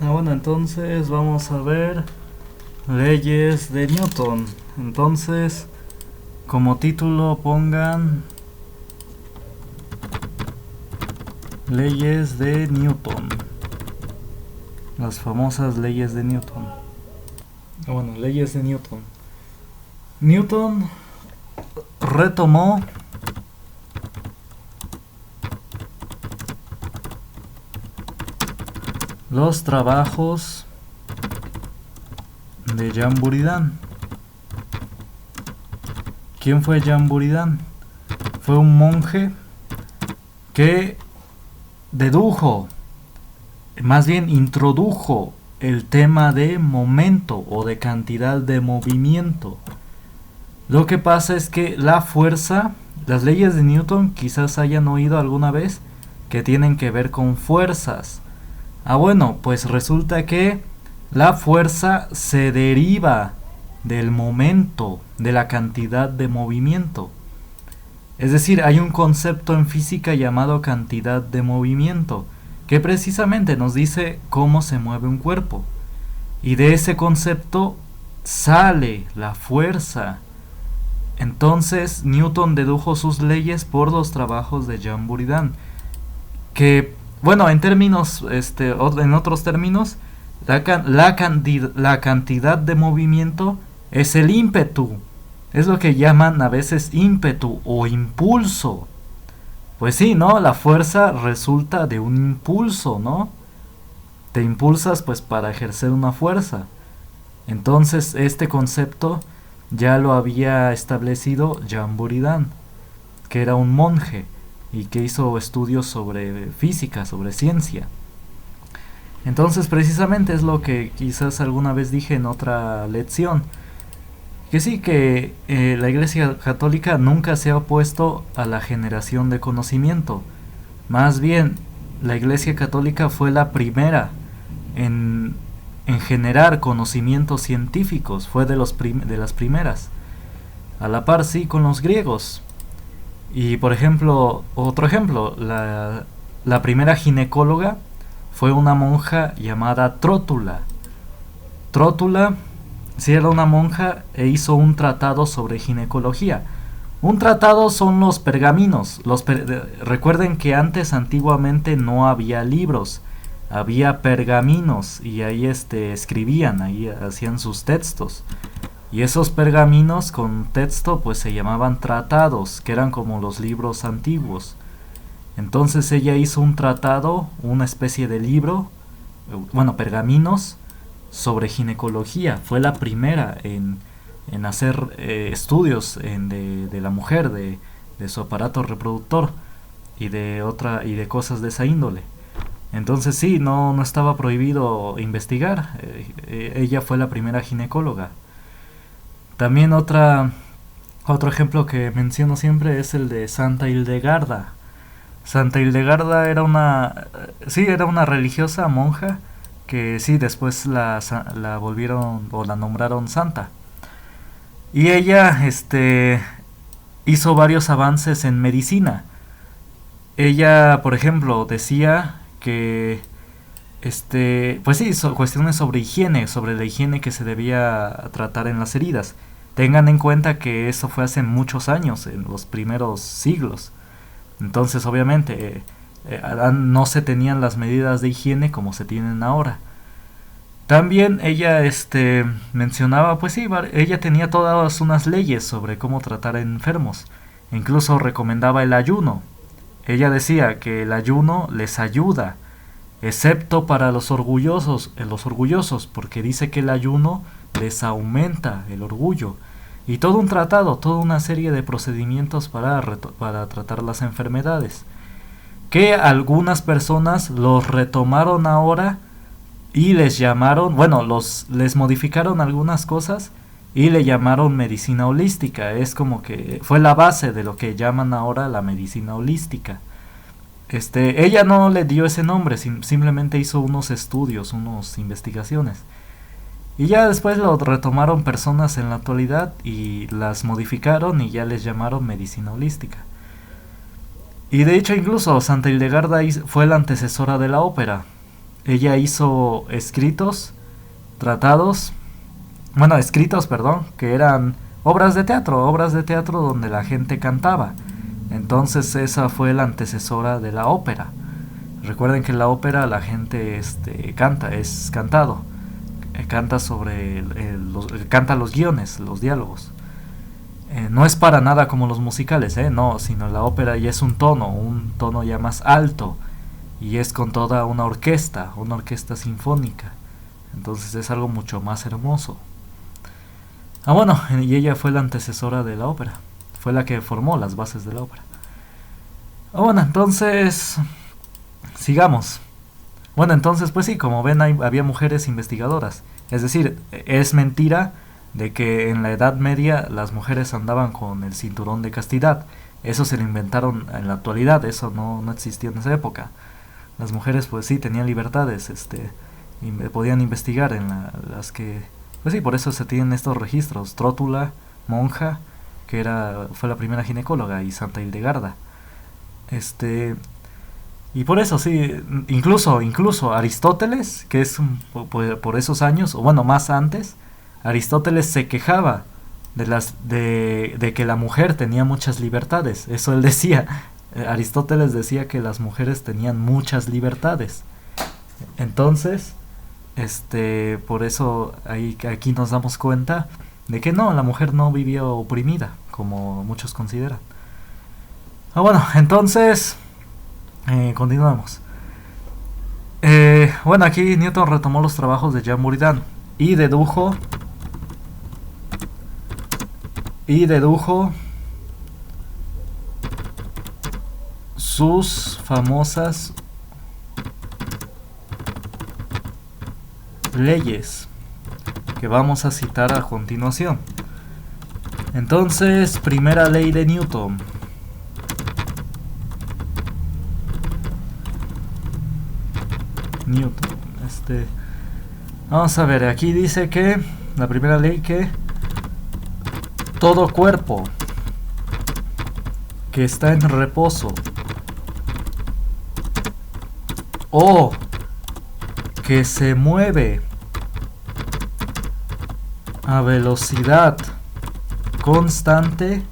Bueno, entonces vamos a ver leyes de Newton. Entonces, como título pongan leyes de Newton. Las famosas leyes de Newton. Bueno, leyes de Newton. Newton retomó los trabajos de Jean Buridan. ¿Quién fue Jean Buridan? Fue un monje que dedujo, más bien introdujo el tema de momento o de cantidad de movimiento. Lo que pasa es que la fuerza, las leyes de Newton quizás hayan oído alguna vez que tienen que ver con fuerzas. Bueno, pues resulta que la fuerza se deriva del momento, de la cantidad de movimiento. Es decir, hay un concepto en física llamado cantidad de movimiento, que precisamente nos dice cómo se mueve un cuerpo. Y de ese concepto sale la fuerza. Entonces Newton dedujo sus leyes por los trabajos de Jean Buridan, que, bueno, en términos, en otros términos, la cantidad de movimiento es el ímpetu. Es lo que llaman a veces ímpetu o impulso. Pues sí, ¿no? La fuerza resulta de un impulso, ¿no? Te impulsas pues para ejercer una fuerza. Entonces este concepto ya lo había establecido Jean Buridan, que era un monje y que hizo estudios sobre física, sobre ciencia. Entonces precisamente es lo que quizás alguna vez dije en otra lección, que sí, que la Iglesia Católica nunca se ha opuesto a la generación de conocimiento. Más bien, la Iglesia Católica fue la primera en generar conocimientos científicos, fue de las primeras. A la par, sí, con los griegos. Y por ejemplo, otro ejemplo, la primera ginecóloga fue una monja llamada Trótula. Trótula sí era una monja e hizo un tratado sobre ginecología. Un tratado son los pergaminos. Recuerden que antes, antiguamente, no había libros, había pergaminos y ahí escribían, ahí hacían sus textos. Y esos pergaminos con texto pues se llamaban tratados, que eran como los libros antiguos. Entonces ella hizo un tratado, una especie de libro, bueno, pergaminos sobre ginecología. Fue la primera en hacer estudios de la mujer, de su aparato reproductor y de cosas de esa índole. Entonces sí, no estaba prohibido investigar. Ella fue la primera ginecóloga. También otro ejemplo que menciono siempre es el de Santa Hildegarda. Santa Hildegarda era una religiosa monja que sí, después la volvieron o la nombraron santa. Y ella hizo varios avances en medicina. Ella, por ejemplo, decía que pues sí, cuestiones sobre higiene, sobre la higiene que se debía tratar en las heridas. Tengan en cuenta que eso fue hace muchos años, en los primeros siglos. Entonces, obviamente, no se tenían las medidas de higiene como se tienen ahora. También ella mencionaba, pues sí, ella tenía todas unas leyes sobre cómo tratar a enfermos. Incluso recomendaba el ayuno. Ella decía que el ayuno les ayuda, excepto para los orgullosos, porque dice que el ayuno les aumenta el orgullo. Y todo un tratado, toda una serie de procedimientos para tratar las enfermedades, que algunas personas los retomaron ahora y les llamaron, les modificaron algunas cosas y le llamaron medicina holística. Es como que fue la base de lo que llaman ahora la medicina holística. Ella no le dio ese nombre, simplemente hizo unos estudios, unas investigaciones. Y ya después lo retomaron personas en la actualidad y las modificaron y ya les llamaron medicina holística. Y de hecho incluso Santa Hildegarda fue la antecesora de la ópera. ella hizo tratados, bueno, escritos, perdón, que eran obras de teatro donde la gente cantaba. Entonces esa fue la antecesora de la ópera. Recuerden que en la ópera la gente canta, es cantado, canta canta los guiones, los diálogos. No es para nada como los musicales, no, sino la ópera ya es un tono ya más alto, y es con toda una orquesta sinfónica. Entonces es algo mucho más hermoso. Bueno, y ella fue la antecesora de la ópera, fue la que formó las bases de la ópera. Bueno, entonces sigamos. Bueno, entonces pues sí, como ven, había mujeres investigadoras. Es decir, es mentira de que en la Edad Media las mujeres andaban con el cinturón de castidad. Eso se lo inventaron en la actualidad, eso no existía en esa época. Las mujeres pues sí tenían libertades, y podían investigar en las que... Pues sí, por eso se tienen estos registros. Trótula, monja, que fue la primera ginecóloga, y Santa Hildegarda. Y por eso sí, incluso Aristóteles, que es por esos años, o bueno, más antes, Aristóteles se quejaba de que la mujer tenía muchas libertades. Eso él decía. Aristóteles decía que las mujeres tenían muchas libertades. Entonces, por eso aquí nos damos cuenta de que no, la mujer no vivía oprimida, como muchos consideran. Bueno, entonces continuamos. Bueno, aquí Newton retomó los trabajos de Jean Buridan y dedujo sus famosas leyes, que vamos a citar a continuación. Entonces, primera ley de Newton. Vamos a ver, aquí dice que la primera ley, que todo cuerpo que está en reposo o que se mueve a velocidad constante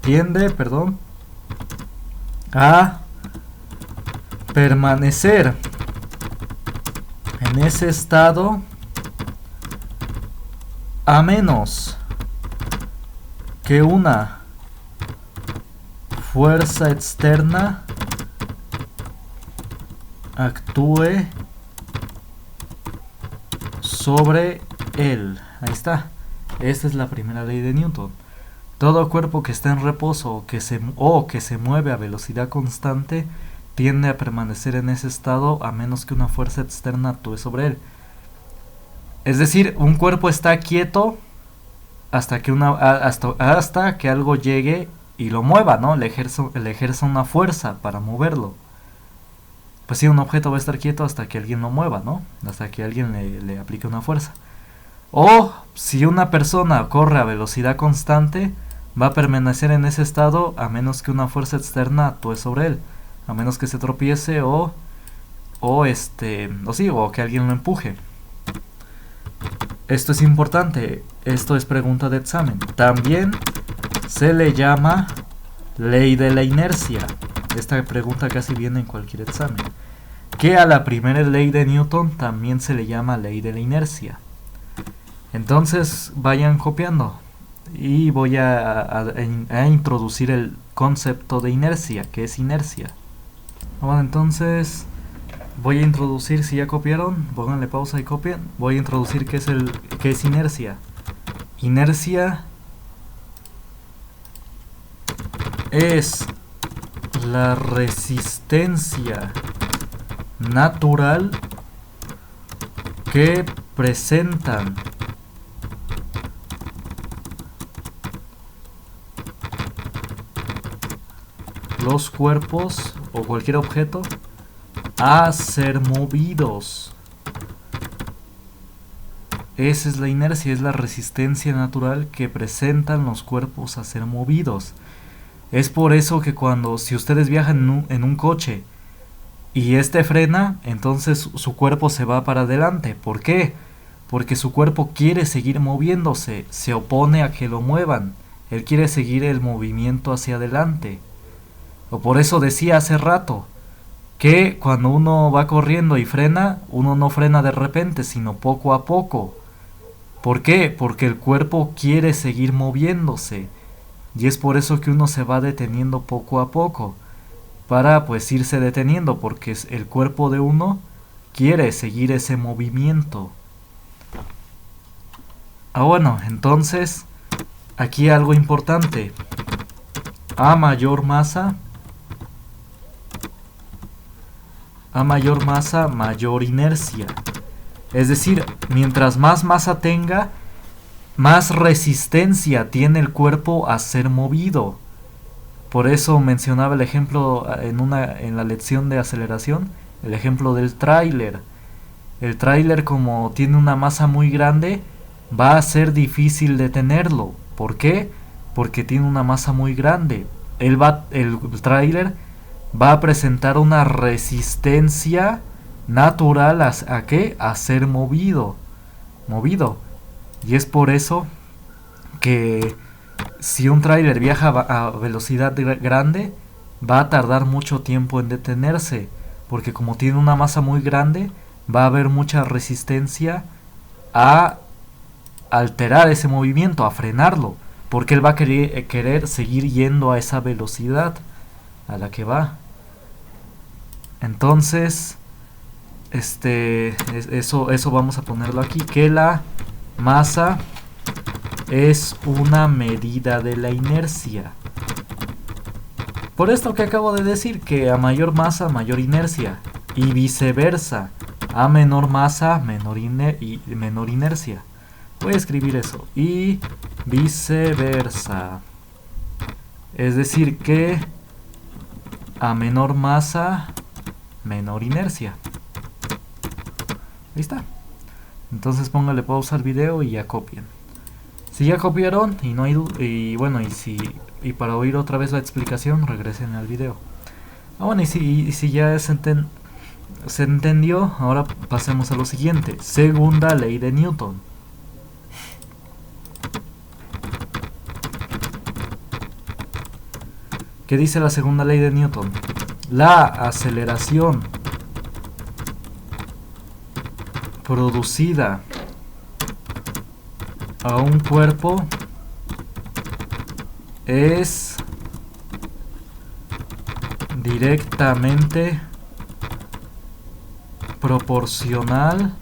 tiende, a permanecer en ese estado a menos que una fuerza externa actúe sobre él. Ahí está. Esta es la primera ley de Newton. Todo cuerpo que está en reposo o que se mueve a velocidad constante tiende a permanecer en ese estado a menos que una fuerza externa actúe sobre él. Es decir, un cuerpo está quieto hasta que algo llegue y lo mueva, ¿no? Le ejerza una fuerza para moverlo. Pues sí, un objeto va a estar quieto hasta que alguien lo mueva, ¿no? Hasta que alguien le aplique una fuerza. O si una persona corre a velocidad constante, va a permanecer en ese estado a menos que una fuerza externa actúe sobre él, a menos que se tropiece o que alguien lo empuje. Esto es importante, esto es pregunta de examen. También se le llama ley de la inercia. Esta pregunta casi viene en cualquier examen. Que a la primera ley de Newton también se le llama ley de la inercia. Entonces vayan copiando y voy a introducir el concepto de inercia. ¿Qué es inercia? Bueno, entonces voy a introducir, si ya copiaron, pónganle pausa y copien. Voy a introducir qué es inercia. Inercia es la resistencia natural que presentan los cuerpos o cualquier objeto a ser movidos. Esa es la inercia, es la resistencia natural que presentan los cuerpos a ser movidos. Es por eso que si ustedes viajan en un coche y este frena, entonces su cuerpo se va para adelante. ¿Por qué? Porque su cuerpo quiere seguir moviéndose, se opone a que lo muevan. Él quiere seguir el movimiento hacia adelante. O por eso decía hace rato que cuando uno va corriendo y frena, uno no frena de repente, sino poco a poco. ¿Por qué? Porque el cuerpo quiere seguir moviéndose. Y es por eso que uno se va deteniendo poco a poco. Para pues irse deteniendo, porque el cuerpo de uno quiere seguir ese movimiento. Bueno, entonces aquí algo importante. A mayor masa, mayor inercia. Es decir, mientras más masa tenga, más resistencia tiene el cuerpo a ser movido. Por eso mencionaba el ejemplo en la lección de aceleración, el ejemplo del tráiler. El tráiler, como tiene una masa muy grande, va a ser difícil detenerlo. ¿Por qué? Porque tiene una masa muy grande. El tráiler va a presentar una resistencia natural ¿a qué? A ser movido. Y es por eso que si un tráiler viaja a velocidad grande, va a tardar mucho tiempo en detenerse, porque como tiene una masa muy grande, va a haber mucha resistencia a alterar ese movimiento, a frenarlo, porque él va a querer seguir yendo a esa velocidad a la que va. Entonces, eso vamos a ponerlo aquí, que la masa es una medida de la inercia. Por esto que acabo de decir, que a mayor masa, mayor inercia, y viceversa, a menor masa, menor inercia. Voy a escribir eso, y viceversa. Es decir que a menor masa, menor inercia. Ahí está. Entonces póngale pausa al video y ya copien. Si ya copiaron y no hay y para oír otra vez la explicación, regresen al video. Bueno, y si ya se entendió, ahora pasemos a lo siguiente. Segunda ley de Newton. ¿Qué dice la segunda ley de Newton? La aceleración producida a un cuerpo es directamente proporcional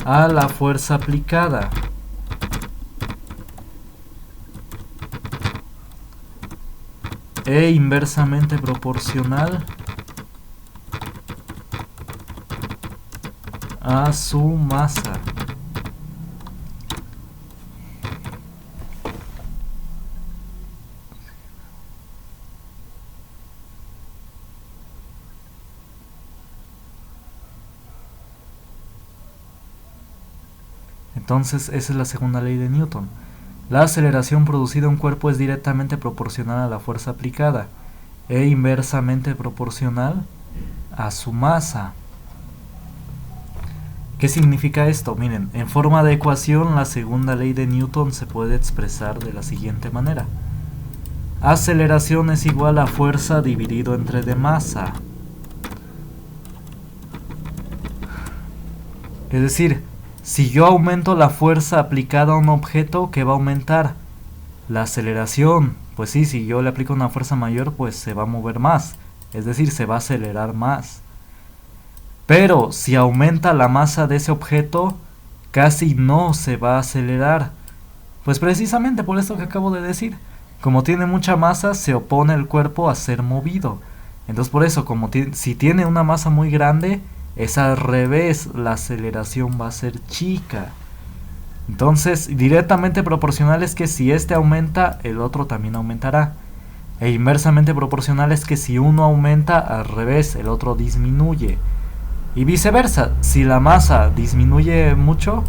a la fuerza aplicada. E inversamente proporcional a su masa. Entonces, esa es la segunda ley de Newton. La aceleración producida en un cuerpo es directamente proporcional a la fuerza aplicada e inversamente proporcional a su masa. ¿Qué significa esto? Miren, en forma de ecuación, la segunda ley de Newton se puede expresar de la siguiente manera. Aceleración es igual a fuerza dividido entre de masa. Es decir, si yo aumento la fuerza aplicada a un objeto, ¿qué va a aumentar? La aceleración. Pues sí, si yo le aplico una fuerza mayor, pues se va a mover más. Es decir, se va a acelerar más. Pero si aumenta la masa de ese objeto, casi no se va a acelerar. Pues precisamente por esto que acabo de decir. Como tiene mucha masa, se opone el cuerpo a ser movido. Entonces por eso, si tiene una masa muy grande, es al revés, la aceleración va a ser chica. Entonces, directamente proporcional es que si este aumenta, el otro también aumentará. E inversamente proporcional es que si uno aumenta, al revés, el otro disminuye. Y viceversa, si la masa disminuye mucho,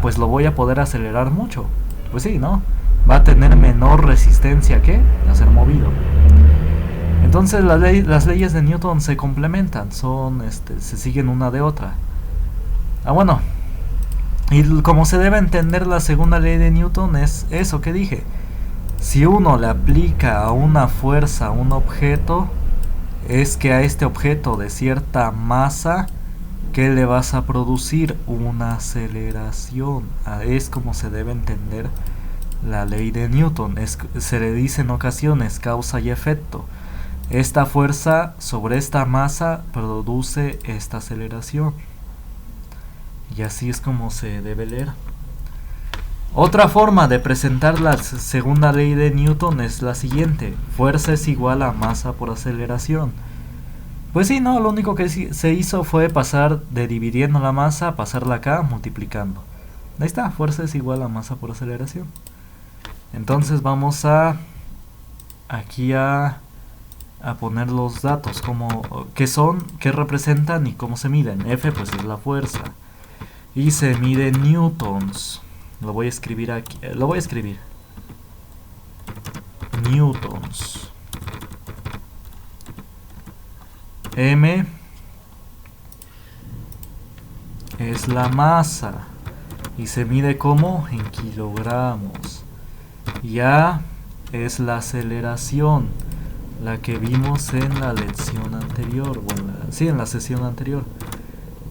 pues lo voy a poder acelerar mucho. Pues sí, ¿no? Va a tener menor resistencia que a ser movido. Entonces las leyes de Newton se complementan, se siguen una de otra. Bueno, y como se debe entender la segunda ley de Newton es eso que dije. Si uno le aplica a una fuerza a un objeto, es que a este objeto de cierta masa, ¿qué le vas a producir? Una aceleración. Es como se debe entender la ley de Newton. Se le dice en ocasiones causa y efecto. Esta fuerza sobre esta masa produce esta aceleración. Y así es como se debe leer. Otra forma de presentar la segunda ley de Newton es la siguiente. Fuerza es igual a masa por aceleración. Pues sí, no, lo único que se hizo fue pasar de dividiendo la masa, pasarla acá, multiplicando. Ahí está, fuerza es igual a masa por aceleración. Entonces vamos aquí a poner los datos, como qué son, qué representan y cómo se miden. F pues es la fuerza. Y se mide en newtons. Lo voy a escribir aquí. Newtons. M es la masa y se mide como en kilogramos. Y A es la aceleración, la que vimos en la lección anterior, en la sesión anterior.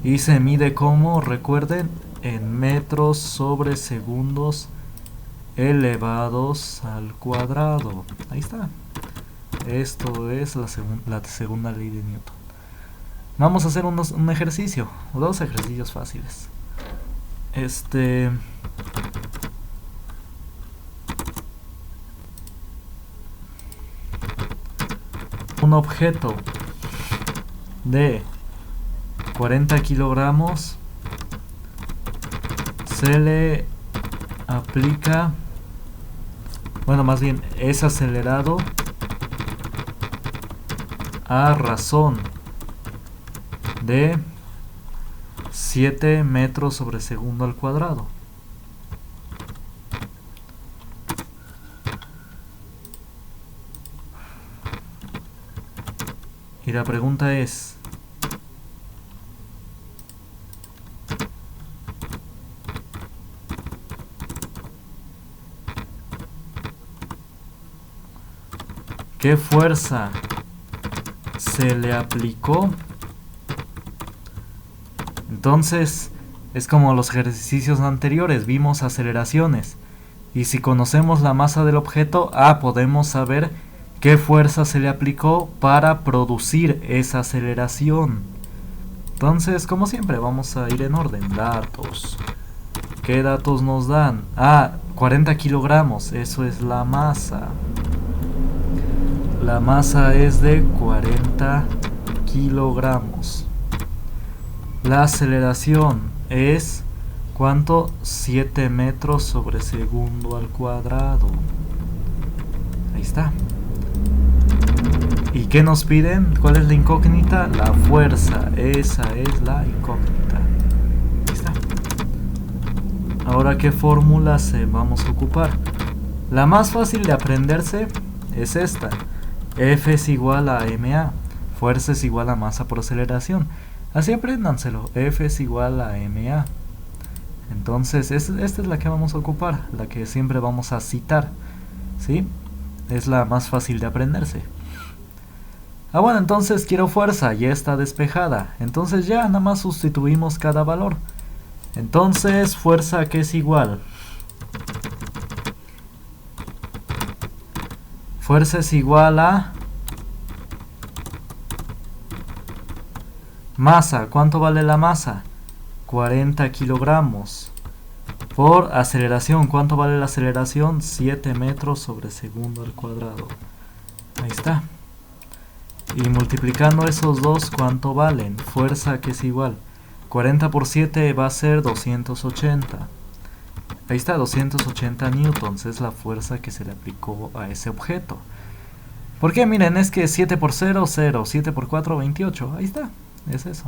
Y se mide como, recuerden, en metros sobre segundos elevados al cuadrado. Ahí está. Esto es la segunda ley de Newton. Vamos a hacer un ejercicio, 2 ejercicios fáciles. Un objeto de 40 kilogramos se le aplica, es acelerado a razón de 7 metros sobre segundo al cuadrado. Y la pregunta es: ¿qué fuerza se le aplicó? Entonces, es como los ejercicios anteriores, vimos aceleraciones. Y si conocemos la masa del objeto, podemos saber qué fuerza se le aplicó para producir esa aceleración. Entonces, como siempre, vamos a ir en orden. Datos. ¿Qué datos nos dan? 40 kilogramos, eso es la masa. La masa es de 40 kilogramos. La aceleración es, ¿cuánto? 7 metros sobre segundo al cuadrado. Ahí está. ¿Y qué nos piden? ¿Cuál es la incógnita? La fuerza. Esa es la incógnita. Ahí está. Ahora, ¿qué fórmula vamos a ocupar? La más fácil de aprenderse es esta. F es igual a ma. Fuerza es igual a masa por aceleración. Así apréndanselo. F es igual a ma. Entonces, esta es la que vamos a ocupar, la que siempre vamos a citar, ¿sí? Es la más fácil de aprenderse. Bueno, entonces quiero fuerza, ya está despejada. Entonces ya nada más sustituimos cada valor. Entonces, fuerza, ¿qué es igual? Fuerza es igual a masa. ¿Cuánto vale la masa? 40 kilogramos. Por aceleración, ¿cuánto vale la aceleración? 7 metros sobre segundo al cuadrado. Ahí está. Y multiplicando esos dos, ¿cuánto valen? Fuerza, que es igual. 40 por 7 va a ser 280. Ahí está, 280 newtons es la fuerza que se le aplicó a ese objeto. ¿Por qué? Miren, es que 7 por 0, 0. 7 por 4, 28. Ahí está, es eso.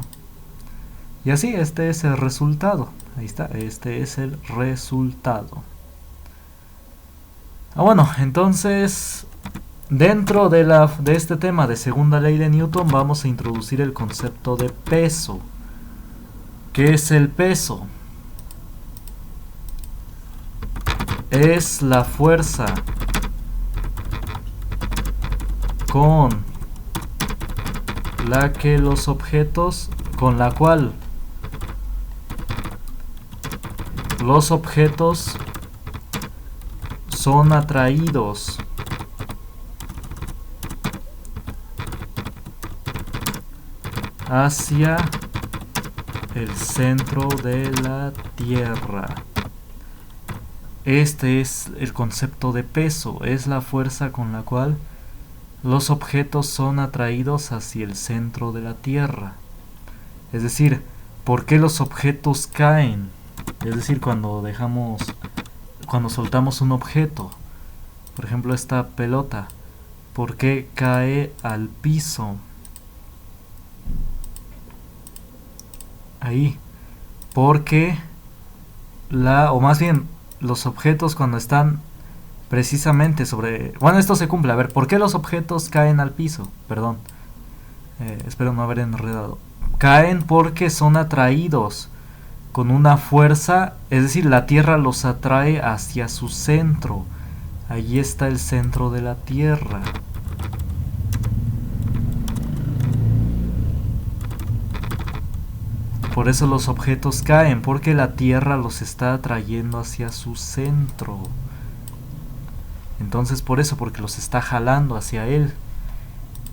Y así, este es el resultado. Ahí está, este es el resultado. Bueno, entonces Dentro de este tema de segunda ley de Newton vamos a introducir el concepto de peso. ¿Qué es el peso? Es la fuerza con la cual los objetos son atraídos hacia el centro de la Tierra. Este es el concepto de peso, es la fuerza con la cual los objetos son atraídos hacia el centro de la Tierra. Es decir, ¿por qué los objetos caen? Es decir, cuando soltamos un objeto, por ejemplo esta pelota, ¿por qué cae al piso? Ahí, porque o más bien los objetos cuando están precisamente sobre... Bueno, esto se cumple. A ver, ¿por qué los objetos caen al piso? Perdón, espero no haber enredado. Caen porque son atraídos con una fuerza, es decir, la Tierra los atrae hacia su centro. Allí está el centro de la Tierra. Por eso los objetos caen, porque la Tierra los está atrayendo hacia su centro. Entonces por eso, porque los está jalando hacia él.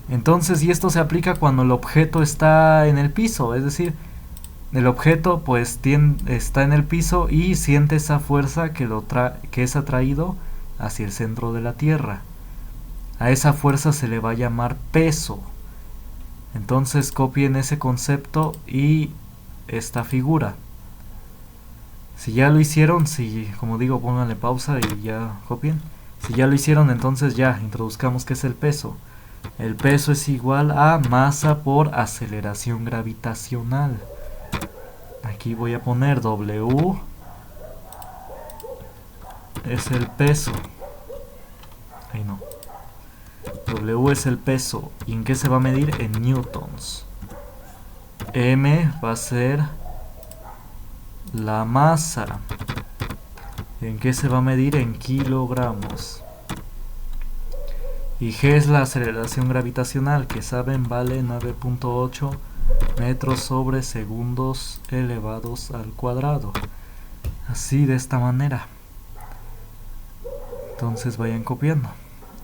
Entonces, y esto se aplica cuando el objeto está en el piso, es decir, el objeto pues está en el piso y siente esa fuerza que es atraído hacia el centro de la Tierra. A esa fuerza se le va a llamar peso. Entonces copien ese concepto y esta figura. Si ya lo hicieron, como digo, pónganle pausa y ya copien. Si ya lo hicieron, entonces ya introduzcamos qué es el peso. El peso es igual a masa por aceleración gravitacional. Aquí voy a poner W es el peso. Ahí no. W es el peso. ¿Y en qué se va a medir? En newtons. M va a ser la masa. ¿En qué se va a medir? En kilogramos. Y G es la aceleración gravitacional, que saben vale 9.8 metros sobre segundos elevados al cuadrado. Así, de esta manera. Entonces vayan copiando.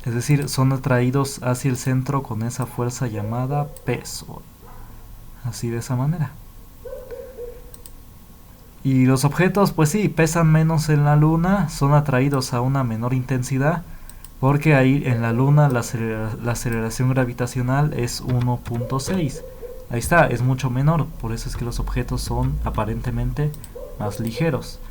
Es decir, son atraídos hacia el centro con esa fuerza llamada peso. Así, de esa manera. Y los objetos, pues sí, pesan menos en la Luna, son atraídos a una menor intensidad, porque ahí en la Luna la aceleración gravitacional es 1.6. Ahí está, es mucho menor, por eso es que los objetos son aparentemente más ligeros.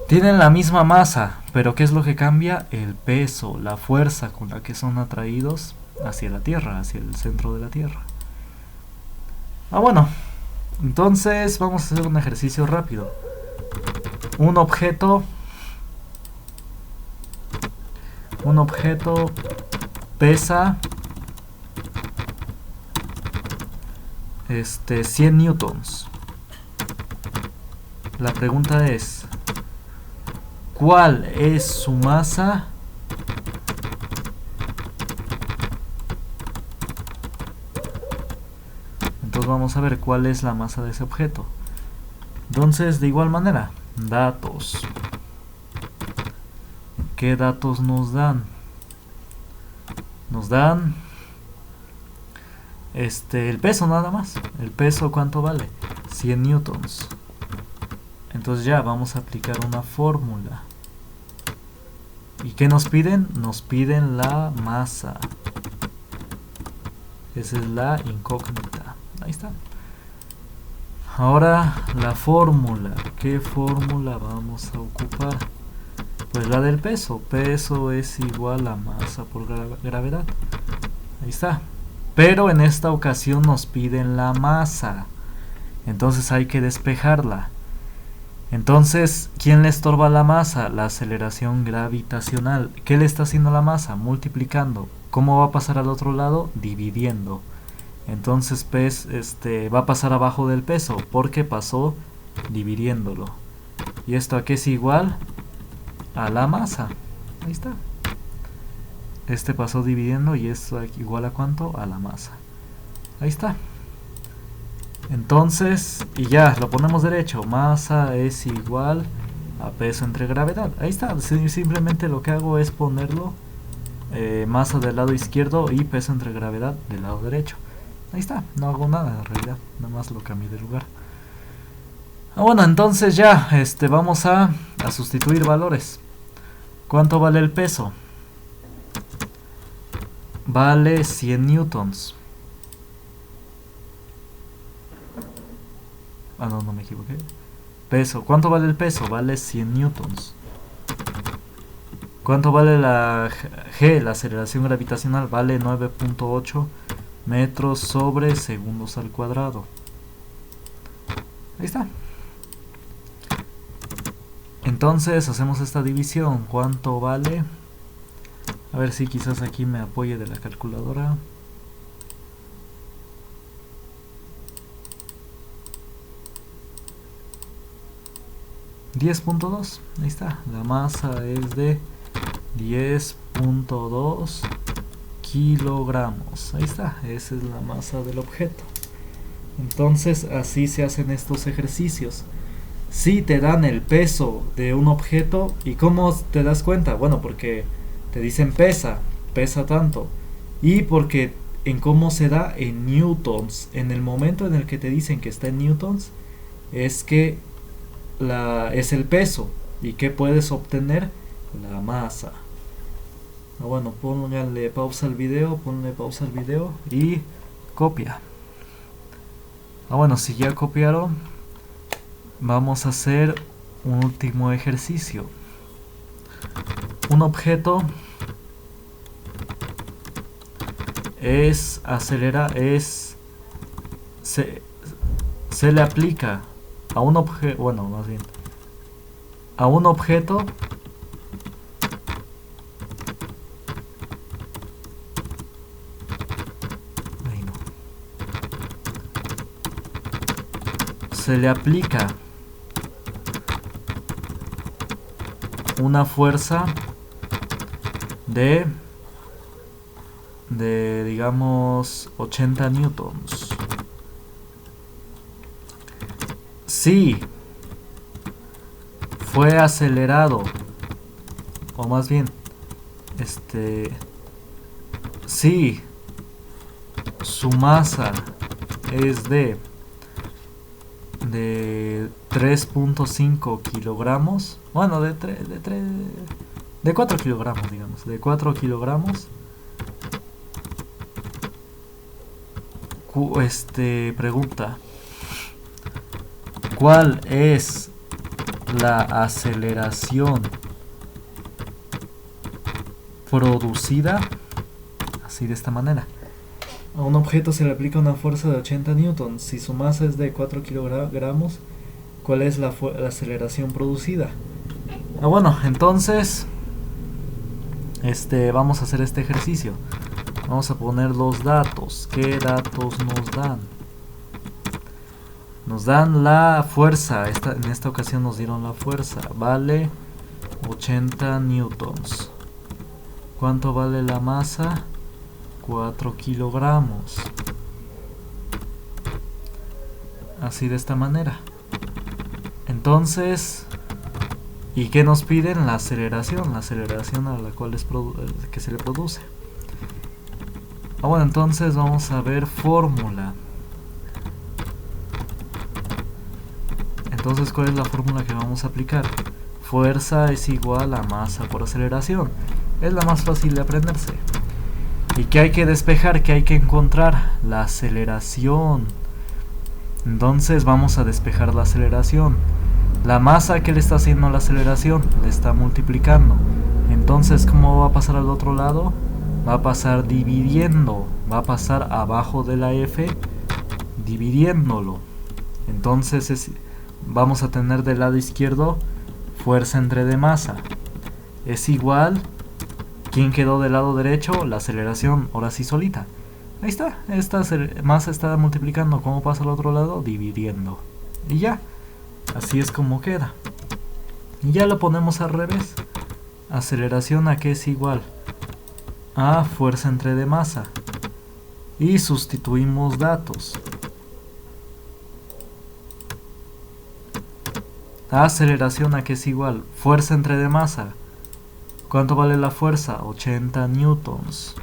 Tienen la misma masa, pero ¿qué es lo que cambia? El peso, la fuerza con la que son atraídos hacia la Tierra, hacia el centro de la Tierra. Bueno, entonces vamos a hacer un ejercicio rápido. Un objeto pesa 100 newtons. La pregunta es, ¿cuál es su masa? Entonces vamos a ver cuál es la masa de ese objeto. Entonces, de igual manera, datos. ¿Qué datos nos dan? Nos dan el peso nada más. El peso, ¿cuánto vale? 100 newtons. Entonces ya vamos a aplicar una fórmula. ¿Y qué nos piden? Nos piden la masa. Esa es la incógnita. Ahí está. Ahora la fórmula. ¿Qué fórmula vamos a ocupar? Pues la del peso. Peso es igual a masa por gravedad. Ahí está. Pero en esta ocasión nos piden la masa. Entonces hay que despejarla. Entonces, ¿quién le estorba a la masa? La aceleración gravitacional. ¿Qué le está haciendo la masa? Multiplicando. ¿Cómo va a pasar al otro lado? Dividiendo. Entonces va a pasar abajo del peso porque pasó dividiéndolo. ¿Y esto a qué es igual? A la masa. Ahí está. Este pasó dividiendo y esto igual a ¿cuánto? A la masa. Ahí está. Entonces, y ya, lo ponemos derecho. Masa es igual a peso entre gravedad. Ahí está. Simplemente lo que hago es ponerlo masa del lado izquierdo y peso entre gravedad del lado derecho. Ahí está. No hago nada en realidad. Nada más lo cambié de lugar. Bueno, entonces ya vamos a sustituir valores. ¿Cuánto vale el peso? Vale 100 newtons. Ah, no me equivoqué. Peso. ¿Cuánto vale el peso? Vale 100 newtons. ¿Cuánto vale la G, la aceleración gravitacional? Vale 9.8 metros sobre segundos al cuadrado. Ahí está. Entonces hacemos esta división. ¿Cuánto vale? A ver si quizás aquí me apoye de la calculadora. $10.2. Ahí está. La masa es de 10.2 kilogramos. Ahí está. Esa es la masa del objeto. Entonces así se hacen estos ejercicios. Si te dan el peso de un objeto, ¿y cómo te das cuenta? Bueno, porque te dicen pesa tanto. Y porque en cómo se da en newtons. En el momento en el que te dicen que está en newtons, es que es el peso. ¿Y qué puedes obtener? La masa. Bueno, pónganle pausa al video, y copia. Bueno, si ya copiaron, vamos a hacer un último ejercicio. Un objeto se le aplica a un objeto, bueno, más bien a un objeto se le aplica una fuerza de digamos 80 newtons. Si fue acelerado, o más bien si su masa es de 3.5 kilogramos, bueno, de 4 kilogramos, digamos, de 4 kilogramos, pregunta, ¿cuál es la aceleración producida? Así, de esta manera. A un objeto se le aplica una fuerza de 80 newtons. Si su masa es de 4 kilogramos, ¿cuál es la aceleración producida? Bueno, entonces vamos a hacer este ejercicio. Vamos a poner los datos. ¿Qué datos nos dan? Nos dan la fuerza. En esta ocasión nos dieron la fuerza. Vale 80 newtons. ¿Cuánto vale la masa? 4 kilogramos. Así, de esta manera. Entonces, ¿y qué nos piden? La aceleración a la cual que se le produce. Bueno, entonces vamos a ver fórmula. Entonces, ¿cuál es la fórmula que vamos a aplicar? Fuerza es igual a masa por aceleración. Es la más fácil de aprenderse. ¿Y qué hay que despejar? ¿Qué hay que encontrar? La aceleración. Entonces vamos a despejar la aceleración. La masa, ¿qué le está haciendo la aceleración? Le está multiplicando. Entonces, ¿cómo va a pasar al otro lado? Va a pasar dividiendo. Va a pasar abajo de la F, dividiéndolo. Entonces vamos a tener del lado izquierdo fuerza entre de masa. Es igual, ¿quién quedó del lado derecho? La aceleración, ahora sí solita. Ahí está, esta masa está multiplicando. ¿Cómo pasa al otro lado? Dividiendo. Y ya, así es como queda. Y ya lo ponemos al revés. Aceleración a qué es igual a fuerza entre de masa. Y sustituimos datos. Aceleración a qué es igual fuerza entre de masa. ¿Cuánto vale la fuerza? 80 newtons.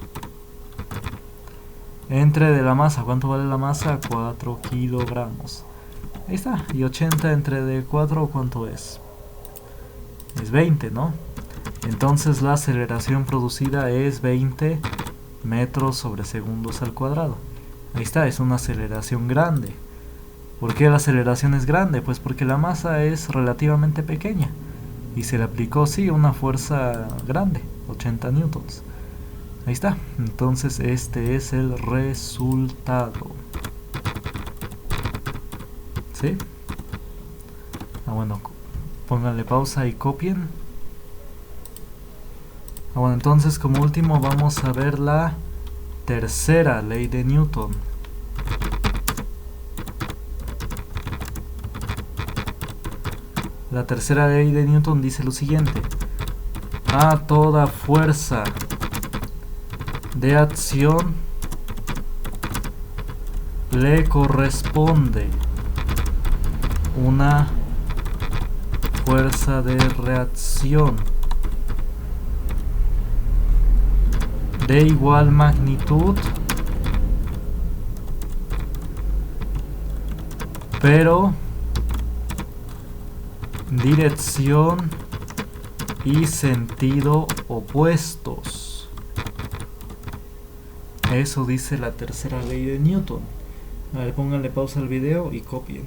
Entre de la masa, ¿cuánto vale la masa? 4 kilogramos. Ahí está. Y 80 entre de 4, ¿cuánto es? Es 20, ¿no? Entonces la aceleración producida es 20 metros sobre segundos al cuadrado. Ahí está, es una aceleración grande. ¿Por qué la aceleración es grande? Pues porque la masa es relativamente pequeña. Y se le aplicó, sí, una fuerza grande, 80 newtons. Ahí está. Entonces este es el resultado. ¿Sí? Bueno, pónganle pausa y copien. Bueno, entonces como último vamos a ver la tercera ley de Newton. La tercera ley de Newton dice lo siguiente: a toda fuerza de acción le corresponde una fuerza de reacción de igual magnitud, pero dirección y sentido opuestos. Eso dice la tercera ley de Newton. A ver, pónganle pausa al video y copien.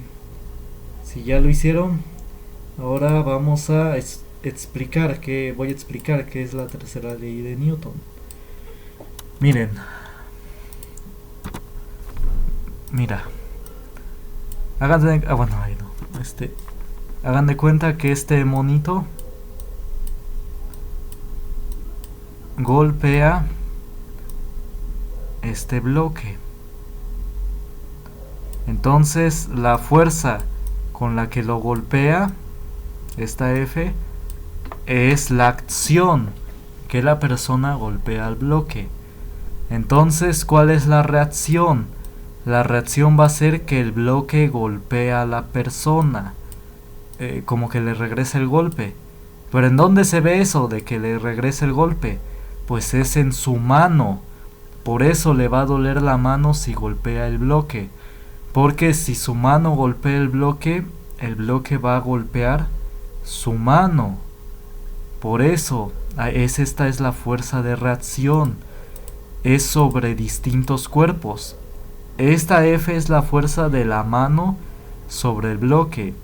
Si ya lo hicieron, ahora vamos a explicar qué es la tercera ley de Newton. Miren. Mira. Hagan de cuenta que este monito golpea este bloque. Entonces la fuerza con la que lo golpea, esta F, es la acción que la persona golpea al bloque. Entonces, ¿cuál es la reacción? La reacción va a ser que el bloque golpea a la persona, como que le regresa el golpe. Pero ¿en dónde se ve eso de que le regresa el golpe? Pues es en su mano. Por eso le va a doler la mano si golpea el bloque. Porque si su mano golpea el bloque va a golpear su mano. Por eso, esta es la fuerza de reacción. Es sobre distintos cuerpos. Esta F es la fuerza de la mano sobre el bloque.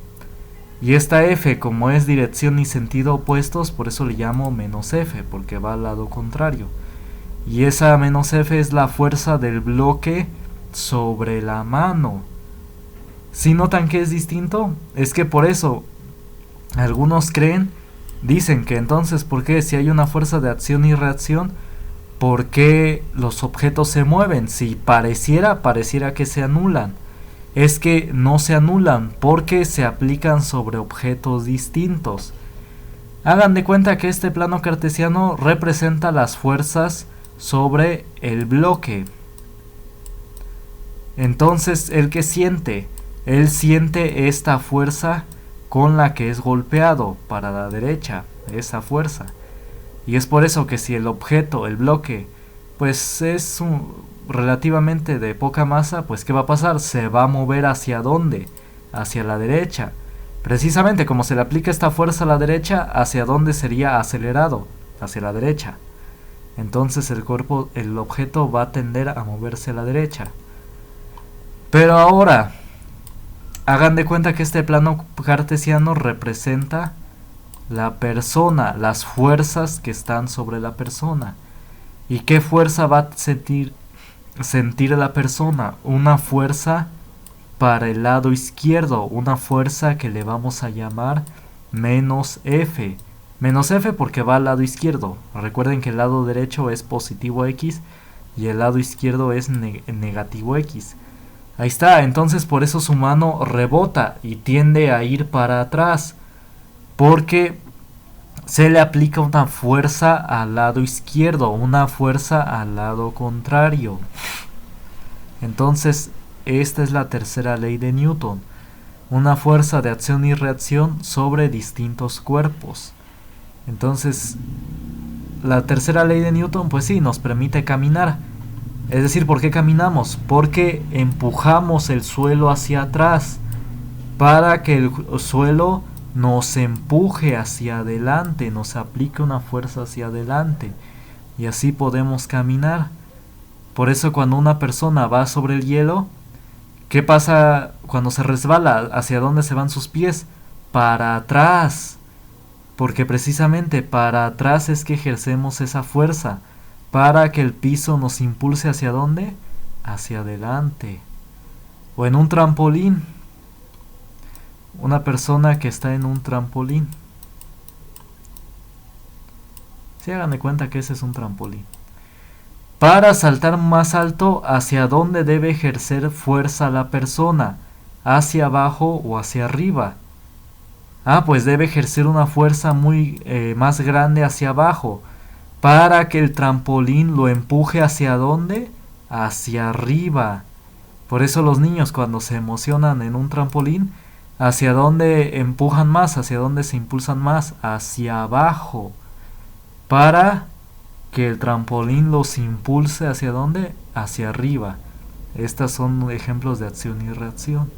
Y esta F, como es dirección y sentido opuestos, por eso le llamo menos F, porque va al lado contrario. Y esa menos F es la fuerza del bloque sobre la mano. ¿Sí notan que es distinto? Es que por eso algunos dicen que entonces, ¿por qué si hay una fuerza de acción y reacción, por qué los objetos se mueven? Si pareciera que se anulan. Es que no se anulan porque se aplican sobre objetos distintos. Hagan de cuenta que este plano cartesiano representa las fuerzas sobre el bloque. Entonces, ¿el qué siente? Él siente esta fuerza con la que es golpeado para la derecha, esa fuerza. Y es por eso que si el objeto, el bloque, pues es relativamente de poca masa, pues ¿qué va a pasar? Se va a mover ¿hacia dónde? Hacia la derecha. Precisamente como se le aplica esta fuerza a la derecha, ¿hacia dónde sería acelerado? Hacia la derecha. Entonces el objeto va a tender a moverse a la derecha. Pero ahora, hagan de cuenta que este plano cartesiano representa la persona, las fuerzas que están sobre la persona. ¿Y qué fuerza va a sentir la persona? Una fuerza para el lado izquierdo, una fuerza que le vamos a llamar menos F. Menos F porque va al lado izquierdo. Recuerden que el lado derecho es positivo X y el lado izquierdo es negativo X. Ahí está, entonces por eso su mano rebota y tiende a ir para atrás, porque se le aplica una fuerza al lado izquierdo, una fuerza al lado contrario. Entonces, esta es la tercera ley de Newton, una fuerza de acción y reacción sobre distintos cuerpos. Entonces, la tercera ley de Newton, pues sí, nos permite caminar. Es decir, ¿por qué caminamos? Porque empujamos el suelo hacia atrás para que el suelo nos empuje hacia adelante, nos aplique una fuerza hacia adelante y así podemos caminar. Por eso cuando una persona va sobre el hielo, ¿qué pasa cuando se resbala? ¿Hacia dónde se van sus pies? Para atrás, porque precisamente para atrás es que ejercemos esa fuerza, para que el piso nos impulse ¿hacia dónde? Hacia adelante. O en un trampolín, una persona que está en un trampolín. Sí, hagan de cuenta que ese es un trampolín. Para saltar más alto, ¿hacia dónde debe ejercer fuerza la persona? ¿Hacia abajo o hacia arriba? Pues debe ejercer una fuerza muy más grande hacia abajo, para que el trampolín lo empuje ¿hacia dónde? Hacia arriba. Por eso los niños cuando se emocionan en un trampolín, ¿hacia dónde empujan más? ¿Hacia dónde se impulsan más? Hacia abajo. Para que el trampolín los impulse ¿hacia dónde? Hacia arriba. Estas son ejemplos de acción y reacción.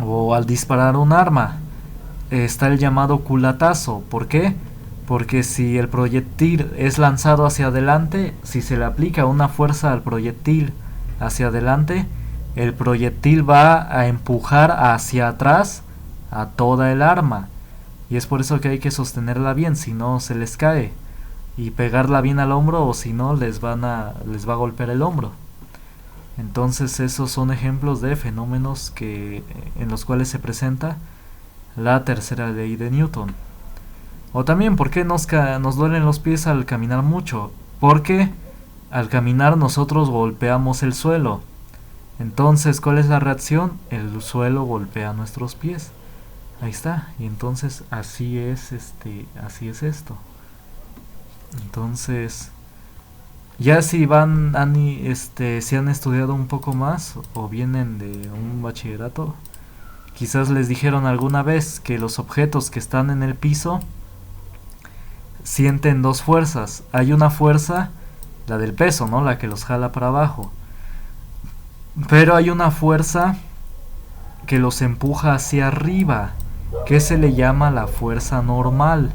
O al disparar un arma, está el llamado culatazo. ¿Por qué? Porque si el proyectil es lanzado hacia adelante, si se le aplica una fuerza al proyectil hacia adelante, el proyectil va a empujar hacia atrás a toda el arma. Y es por eso que hay que sostenerla bien, si no se les cae. Y pegarla bien al hombro, o si no les va a golpear el hombro. Entonces esos son ejemplos de fenómenos en los cuales se presenta la tercera ley de Newton. O también, ¿por qué nos duelen los pies al caminar mucho? Porque al caminar nosotros golpeamos el suelo. Entonces, ¿cuál es la reacción? El suelo golpea nuestros pies. Ahí está. Y entonces así es esto. Entonces, ya si si han estudiado un poco más o vienen de un bachillerato, quizás les dijeron alguna vez que los objetos que están en el piso sienten dos fuerzas. Hay una fuerza, la del peso, ¿no? La que los jala para abajo. Pero hay una fuerza que los empuja hacia arriba, que se le llama la fuerza normal.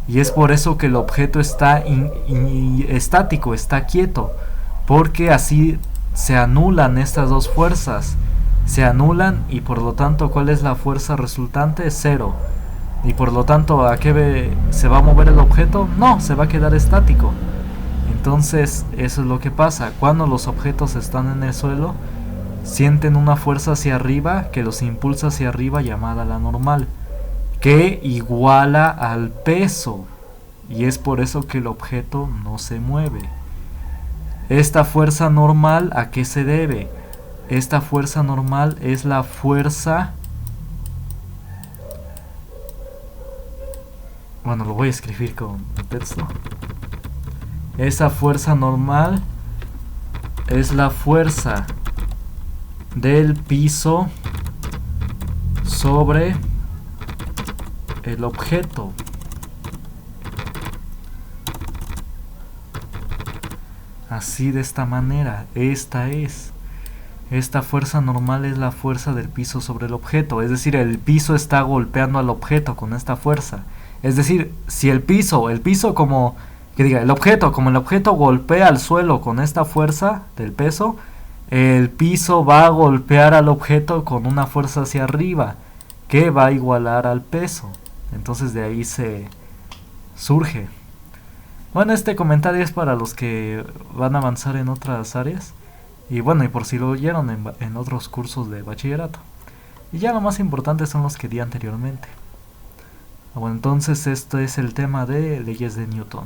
Y es por eso que el objeto está estático, está quieto, porque así se anulan estas dos fuerzas. Se anulan y por lo tanto, ¿cuál es la fuerza resultante? Cero. Y por lo tanto, ¿a qué se va a mover el objeto? No, se va a quedar estático. Entonces, eso es lo que pasa. Cuando los objetos están en el suelo, sienten una fuerza hacia arriba que los impulsa hacia arriba, llamada la normal, que iguala al peso. Y es por eso que el objeto no se mueve. Esta fuerza normal, ¿a qué se debe? Esta fuerza normal es la fuerza... Bueno, lo voy a escribir con texto. Esa fuerza normal es la fuerza del piso sobre el objeto. Así, de esta manera, esta fuerza normal es la fuerza del piso sobre el objeto. Es decir, el piso está golpeando al objeto con esta fuerza. Es decir, si el objeto golpea al suelo con esta fuerza del peso, el piso va a golpear al objeto con una fuerza hacia arriba, que va a igualar al peso. Entonces de ahí se surge. Bueno, este comentario es para los que van a avanzar en otras áreas. Y bueno, y por si lo oyeron en otros cursos de bachillerato. Y ya lo más importante son los que di anteriormente. Bueno, entonces esto es el tema de leyes de Newton.